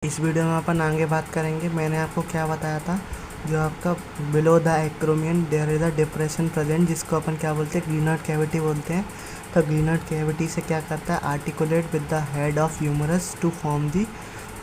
इस वीडियो में अपन आगे बात करेंगे। मैंने आपको क्या बताया था, जो आपका below the acromion there is a depression present, जिसको अपन क्या बोलते हैं, ग्लीनर्ड कैविटी बोलते हैं। तो ग्लीनर्ड कैविटी से क्या करता है, articulate with the head of humerus to form the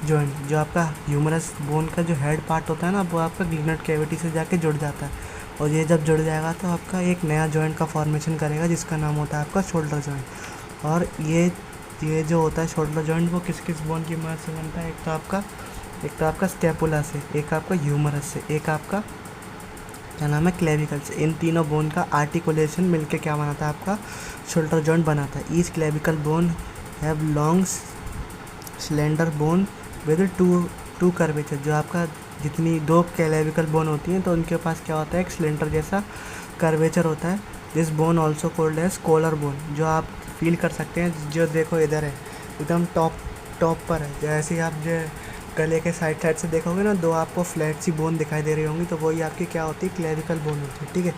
joint. जो आपका ह्यूमरस बोन का जो हेड पार्ट होता है ना, वो आपका ग्लीनर्ड कैविटी से जाके जुड़ जाता है, और ये जब जुड़ जाएगा तो आपका एक नया जॉइंट का फॉर्मेशन करेगा, जिसका नाम होता है आपका शोल्डर जॉइंट। और ये जो होता है शोल्डर जॉइंट, वो किस किस बोन की मदद से बनता है, एक तो आपका स्कैपुला से, एक आपका ह्यूमरस से, एक आपका क्या नाम है, क्लेविकल से। इन तीनों बोन का आर्टिकुलेशन मिलके क्या बनाता है, आपका शोल्डर जॉइंट बनाता है। Each clavicle bone have long slender bone with two curvature. जो आपका जितनी दो क्लेविकल बोन होती हैं, तो उनके पास क्या होता है, एक सिलेंडर जैसा कर्वेचर होता है। This bone also called as collar bone, जो आप फील कर सकते हैं। जो देखो इधर है, एकदम टॉप पर है। जैसे ही आप जो गले के साइड से देखोगे ना, दो आपको फ्लैट सी बोन दिखाई दे रही होंगी, तो वही आपकी क्या होती है, क्लेविकल बोन होती है। ठीक है,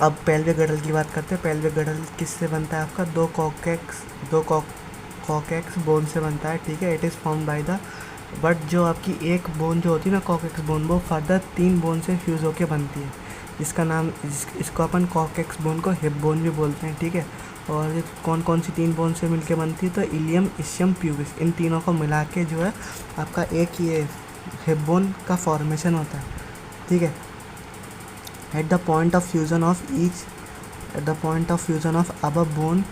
अब पेल्विक गडल की बात करते हैं। पेल्विक गडल किससे बनता है, आपका दो कॉकेक्स बोन से बनता है। ठीक है, it is form by the but जो आपकी एक बोन जो होती है ना, कॉकेक्स बोन, वो फर्दर 3 बोन से फ्यूज़ होकर बनती है, जिसका नाम इसको अपन कॉकेक्स बोन को हिप बोन भी बोलते हैं। ठीक है, और ये कौन कौन सी 3 बोन से मिलके बनती है, तो इलियम, इशियम, प्यूबिस, इन तीनों को मिला के जो है आपका एक ये हिप बोन का फॉर्मेशन होता है। ठीक है, at the point of fusion of above bone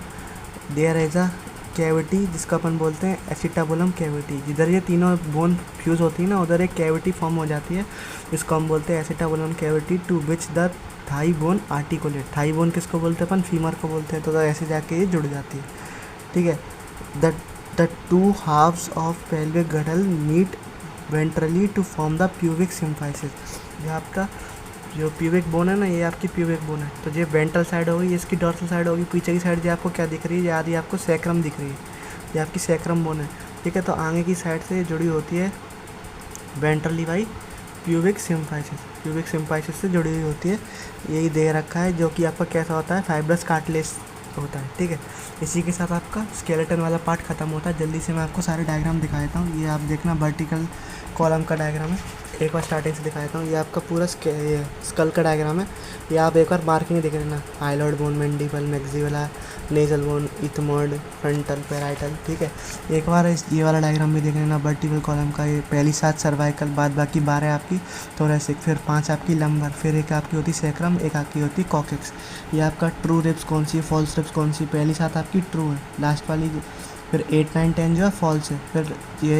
there is a cavity, जिसको अपन बोलते हैं एसिटाबुलम कैविटी। जिधर ये तीनों बोन फ्यूज़ होती है ना, उधर एक कैविटी फॉर्म हो जाती है, जिसको हम बोलते हैं acetabulum cavity, to which the thigh bone articulate. Thigh bone किसको बोलते हैं, अपन फीमर को बोलते हैं। तो ऐसे जाके ये जुड़ जाती है। ठीक है, the two halves of pelvic girdle meet ventrally to form the pubic symphysis. जो आपका जो प्यूबिक बोन है ना, ये आपकी प्यूबिक बोन है। तो ये वेंट्रल साइड होगी, ये इसकी डॉर्सल साइड होगी। पीछे की साइड जो आपको क्या दिख रही है, ये आधी आपको सैक्रम दिख रही है, ये आपकी सैक्रम बोन है। ठीक है, तो आगे की साइड से जुड़ी होती है वेंट्रली बाई प्यूबिक सिम्फाइसिस से जुड़ी हुई होती है। यही दे रखा है, जो कि आपका कैसा होता है, फाइब्रस कार्टिलेज होता है। ठीक है, इसी के साथ आपका स्केलेटन वाला पार्ट खत्म होता है। जल्दी से मैं आपको सारे डायग्राम दिखा देता हूँ। ये आप देखना, वर्टिकल कॉलम का डायग्राम है। एक बार स्टार्टिंग से दिखा देता हूँ। ये आपका पूरा स्कल का डायग्राम है। ये आप एक बार मार्किंग देख लेना, hyoid bone, mandible, maxilla, nasal bone, ethmoid, frontal, parietal. ठीक है, एक बार ये वाला डायग्राम भी देख लेना, वर्टिकल कॉलम का। ये पहली 7 सर्वाइकल, बाद बाकी 12 आपकी थोरेसिक, फिर 5 आपकी लंबर, फिर एक आपकी होती सैक्रम, एक आपकी होती कॉकेक्स। ये आपका ट्रू रिब्स कौन सी है, फॉल्स रिब्स कौन सी, पहली 7 आपकी ट्रू है, लास्ट वाली फिर 8, 9, 10 जो है फॉल्स है। फिर ये